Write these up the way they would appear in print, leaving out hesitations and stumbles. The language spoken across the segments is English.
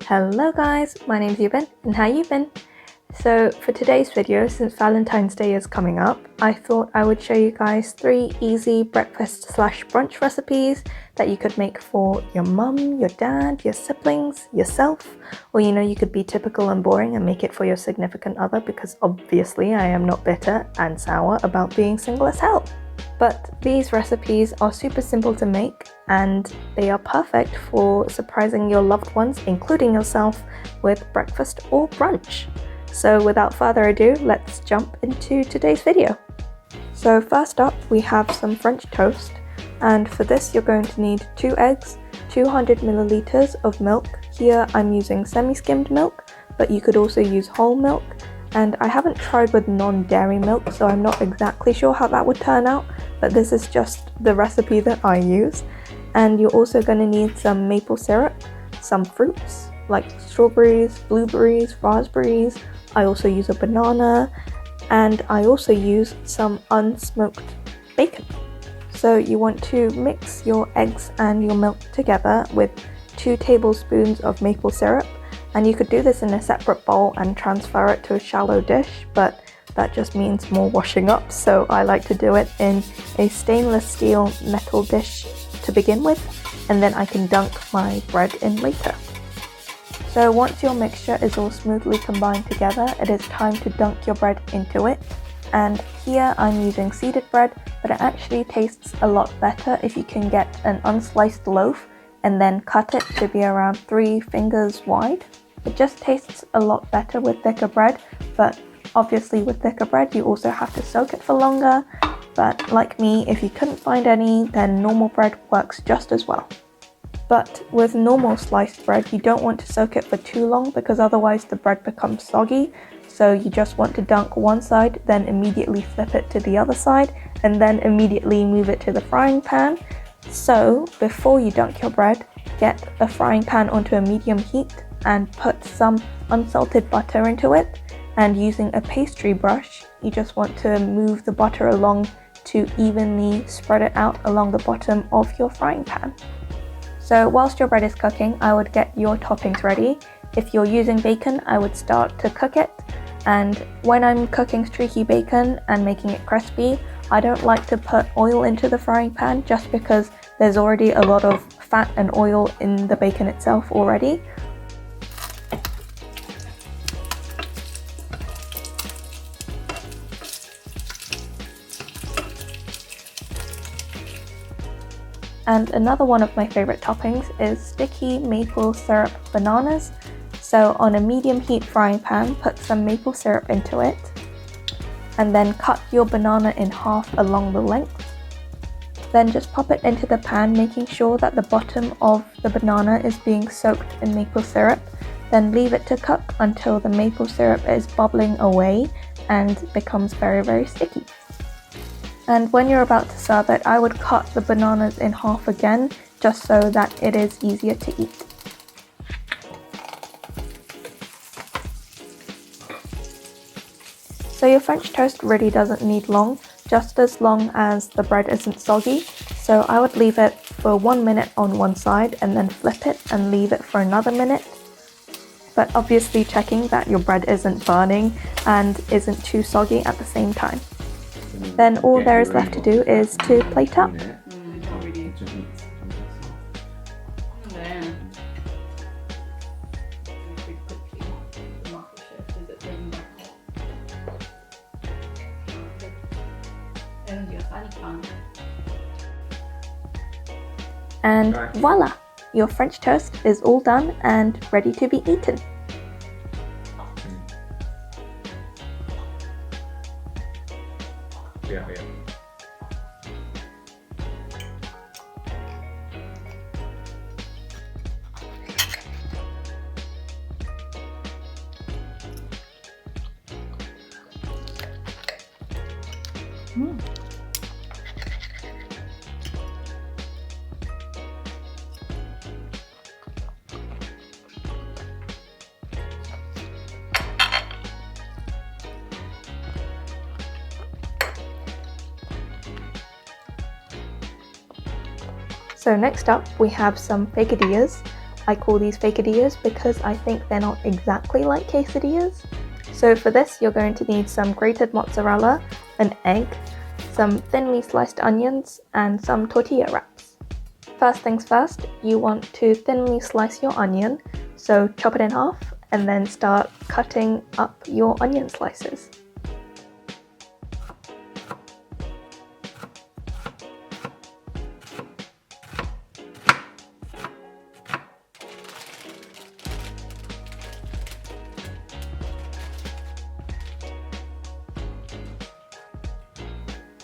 Hello guys, my name's Yubin and how you been? So for today's video, since Valentine's Day is coming up, I thought I would show you guys 3 easy breakfast/brunch recipes that you could make for your mum, your dad, your siblings, yourself, or you could be typical and boring and make it for your significant other, because obviously I am not bitter and sour about being single as hell. But these recipes are super simple to make and they are perfect for surprising your loved ones, including yourself, with breakfast or brunch. So without further ado, let's jump into today's video. So first up, we have some French toast, and for this you're going to need 2 eggs, 200 milliliters of milk. Here I'm using semi-skimmed milk, but you could also use whole milk. And I haven't tried with non-dairy milk, so I'm not exactly sure how that would turn out, but this is just the recipe that I use. And you're also going to need some maple syrup, some fruits like strawberries, blueberries, raspberries. I also use a banana, and I also use some unsmoked bacon. So you want to mix your eggs and your milk together with 2 tablespoons of maple syrup. And you could do this in a separate bowl and transfer it to a shallow dish, but that just means more washing up, so I like to do it in a stainless steel metal dish to begin with, and then I can dunk my bread in later. So once your mixture is all smoothly combined together, it is time to dunk your bread into it. And here I'm using seeded bread, but it actually tastes a lot better if you can get an unsliced loaf and then cut it to be around 3 fingers wide. It just tastes a lot better with thicker bread, but obviously with thicker bread you also have to soak it for longer. But like me, if you couldn't find any, then normal bread works just as well. But with normal sliced bread, you don't want to soak it for too long because otherwise the bread becomes soggy. So you just want to dunk one side, then immediately flip it to the other side, and then immediately move it to the frying pan. So before you dunk your bread, get a frying pan onto a medium heat and put some unsalted butter into it. And using a pastry brush, you just want to move the butter along to evenly spread it out along the bottom of your frying pan. So whilst your bread is cooking, I would get your toppings ready. If you're using bacon, I would start to cook it. And when I'm cooking streaky bacon and making it crispy, I don't like to put oil into the frying pan just because there's already a lot of fat and oil in the bacon itself already. And another one of my favorite toppings is sticky maple syrup bananas. So on a medium heat frying pan, put some maple syrup into it, and then cut your banana in half along the length. Then just pop it into the pan, making sure that the bottom of the banana is being soaked in maple syrup. Then leave it to cook until the maple syrup is bubbling away and becomes very, very sticky. And when you're about to serve it, I would cut the bananas in half again, just so that it is easier to eat. So your French toast really doesn't need long, just as long as the bread isn't soggy. So I would leave it for 1 minute on one side and then flip it and leave it for another minute. But obviously checking that your bread isn't burning and isn't too soggy at the same time. Then all there is left to do is to plate up. And voila! Your French toast is all done and ready to be eaten. Yeah. So next up we have some quesadillas. I call these quesadillas because I think they're not exactly like quesadillas. So for this, you're going to need some grated mozzarella, an egg, some thinly sliced onions, and some tortilla wraps. First things first, you want to thinly slice your onion, so chop it in half and then start cutting up your onion slices.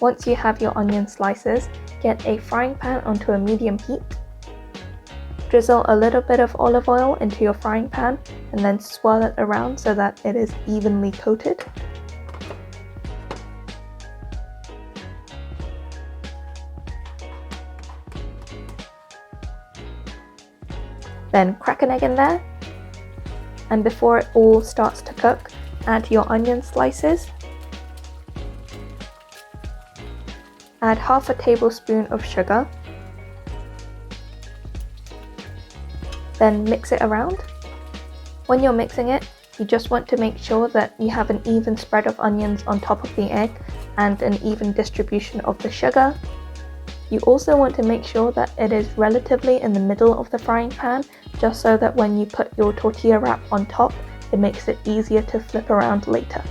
Once you have your onion slices, get a frying pan onto a medium heat. Drizzle a little bit of olive oil into your frying pan and then swirl it around so that it is evenly coated. Then crack an egg in there, and before it all starts to cook, add your onion slices. Add half a tablespoon of sugar. Then mix it around. When you're mixing it, you just want to make sure that you have an even spread of onions on top of the egg and an even distribution of the sugar. You also want to make sure that it is relatively in the middle of the frying pan, just so that when you put your tortilla wrap on top, it makes it easier to flip around later.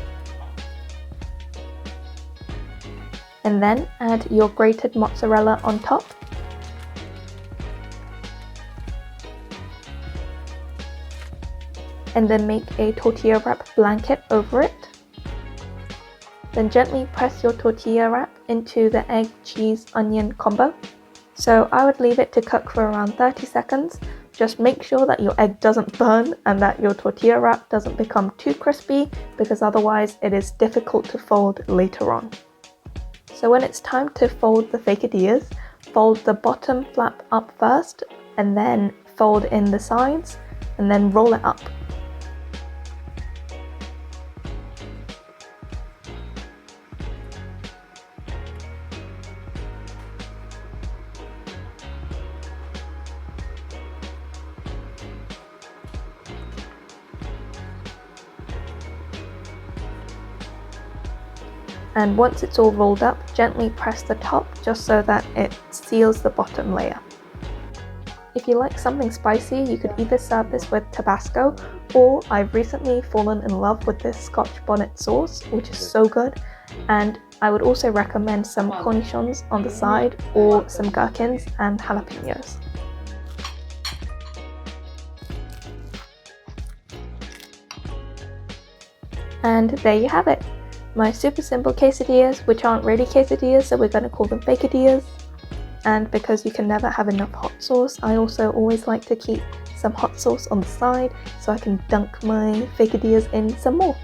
And then add your grated mozzarella on top. And then make a tortilla wrap blanket over it. Then gently press your tortilla wrap into the egg, cheese, onion combo. So I would leave it to cook for around 30 seconds. Just make sure that your egg doesn't burn and that your tortilla wrap doesn't become too crispy, because otherwise it is difficult to fold later on. So when it's time to fold the quesadillas, fold the bottom flap up first and then fold in the sides and then roll it up. And once it's all rolled up, gently press the top just so that it seals the bottom layer. If you like something spicy, you could either serve this with Tabasco, or I've recently fallen in love with this Scotch bonnet sauce, which is so good. And I would also recommend some cornichons on the side, or some gherkins and jalapenos. And there you have it. My super simple quesadillas, which aren't really quesadillas, so we're going to call them quesadillas. And because you can never have enough hot sauce, I also always like to keep some hot sauce on the side so I can dunk my quesadillas in some more.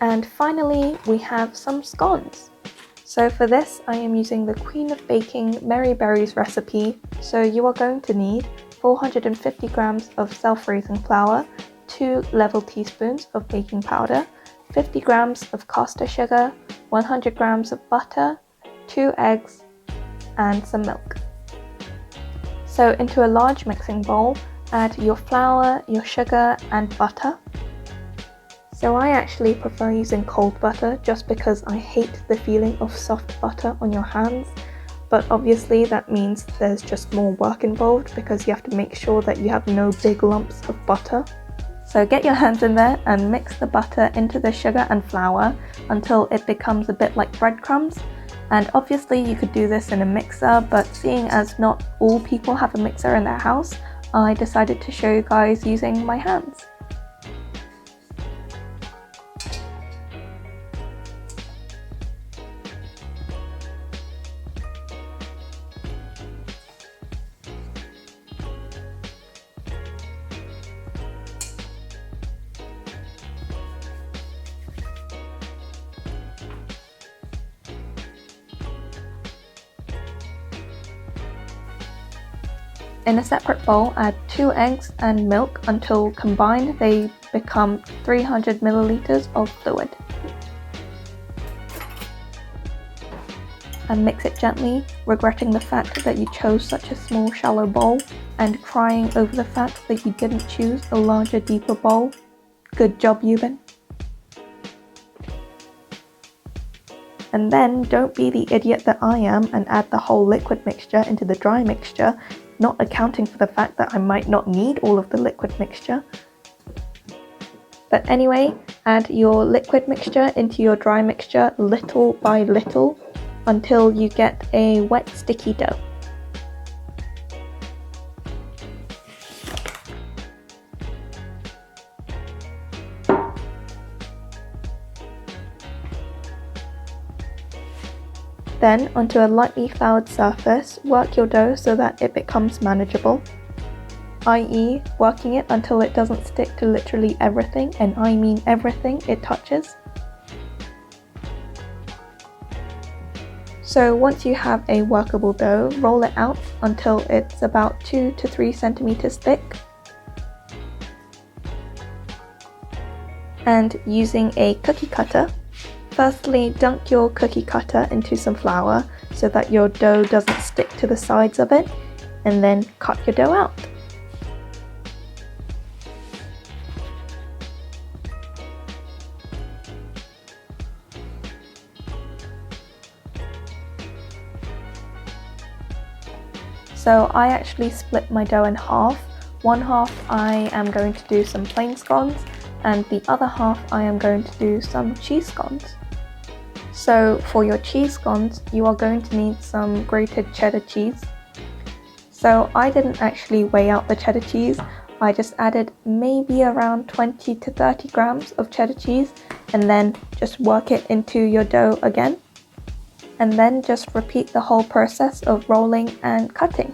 And finally, we have some scones. So for this, I am using the Queen of Baking Mary Berries recipe. So you are going to need 450 grams of self-raising flour, 2 level teaspoons of baking powder, 50 grams of caster sugar, 100 grams of butter, 2 eggs, and some milk. So into a large mixing bowl, add your flour, your sugar, and butter. So I actually prefer using cold butter just because I hate the feeling of soft butter on your hands, but obviously that means there's just more work involved because you have to make sure that you have no big lumps of butter. So get your hands in there and mix the butter into the sugar and flour until it becomes a bit like breadcrumbs. And obviously you could do this in a mixer, but seeing as not all people have a mixer in their house, I decided to show you guys using my hands. In a separate bowl, add 2 eggs and milk until combined they become 300 milliliters of fluid. And mix it gently, regretting the fact that you chose such a small, shallow bowl and crying over the fact that you didn't choose a larger, deeper bowl. Good job, Yubin. And then don't be the idiot that I am and add the whole liquid mixture into the dry mixture, not accounting for the fact that I might not need all of the liquid mixture. But anyway, add your liquid mixture into your dry mixture little by little until you get a wet, sticky dough. Then, onto a lightly floured surface, work your dough so that it becomes manageable, i.e. working it until it doesn't stick to literally everything, and I mean everything it touches. So once you have a workable dough, roll it out until it's about 2 to 3 centimeters thick. And using a cookie cutter, firstly dunk your cookie cutter into some flour so that your dough doesn't stick to the sides of it, and then cut your dough out. So I actually split my dough in half. One half I am going to do some plain scones, and the other half I am going to do some cheese scones. So for your cheese scones, you are going to need some grated cheddar cheese. So I didn't actually weigh out the cheddar cheese, I just added maybe around 20 to 30 grams of cheddar cheese and then just work it into your dough again. And then just repeat the whole process of rolling and cutting.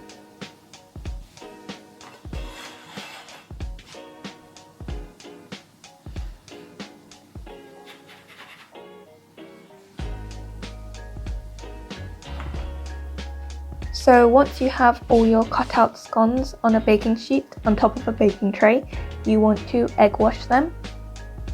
So once you have all your cut out scones on a baking sheet on top of a baking tray, you want to egg wash them.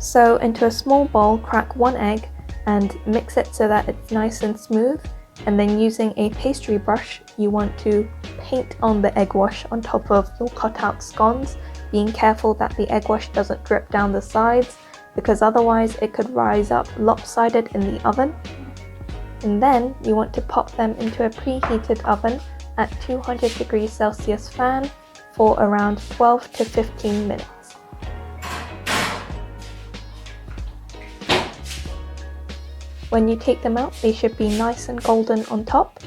So into a small bowl, crack 1 egg and mix it so that it's nice and smooth, and then using a pastry brush you want to paint on the egg wash on top of your cut out scones, being careful that the egg wash doesn't drip down the sides because otherwise it could rise up lopsided in the oven. And then you want to pop them into a preheated oven at 200 degrees Celsius fan for around 12 to 15 minutes. When you take them out, they should be nice and golden on top.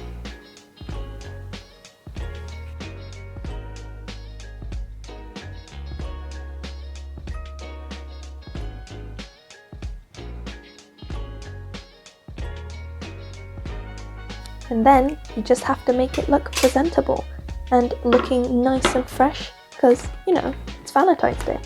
And then you just have to make it look presentable and looking nice and fresh because, you know, it's Valentine's Day.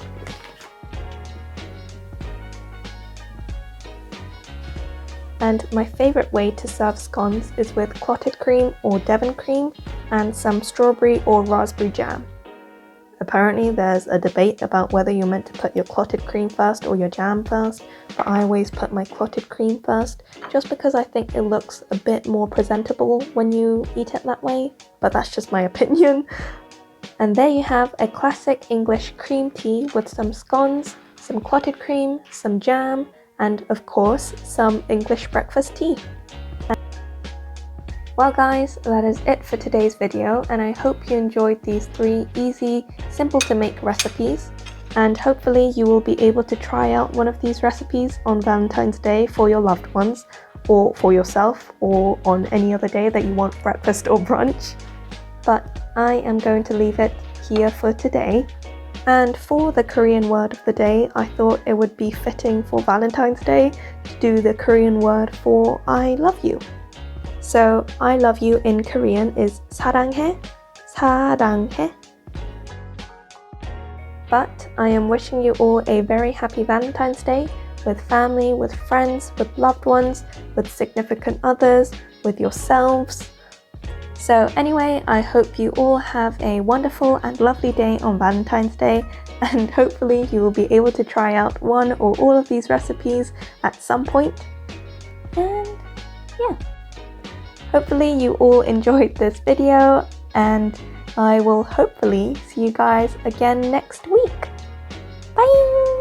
And my favourite way to serve scones is with clotted cream or Devon cream and some strawberry or raspberry jam. Apparently there's a debate about whether you're meant to put your clotted cream first or your jam first, but I always put my clotted cream first just because I think it looks a bit more presentable when you eat it that way, but that's just my opinion. And there you have a classic English cream tea with some scones, some clotted cream, some jam, and of course some English breakfast tea. Well guys, that is it for today's video, and I hope you enjoyed these 3 easy, simple to make recipes, and hopefully you will be able to try out one of these recipes on Valentine's Day for your loved ones, or for yourself, or on any other day that you want breakfast or brunch. But I am going to leave it here for today. And for the Korean word of the day, I thought it would be fitting for Valentine's Day to do the Korean word for I love you. So I love you in Korean is 사랑해, 사랑해. But I am wishing you all a very happy Valentine's Day with family, with friends, with loved ones, with significant others, with yourselves. So anyway, I hope you all have a wonderful and lovely day on Valentine's Day, and hopefully you will be able to try out one or all of these recipes at some point. And yeah, hopefully you all enjoyed this video, and I will hopefully see you guys again next week. Bye!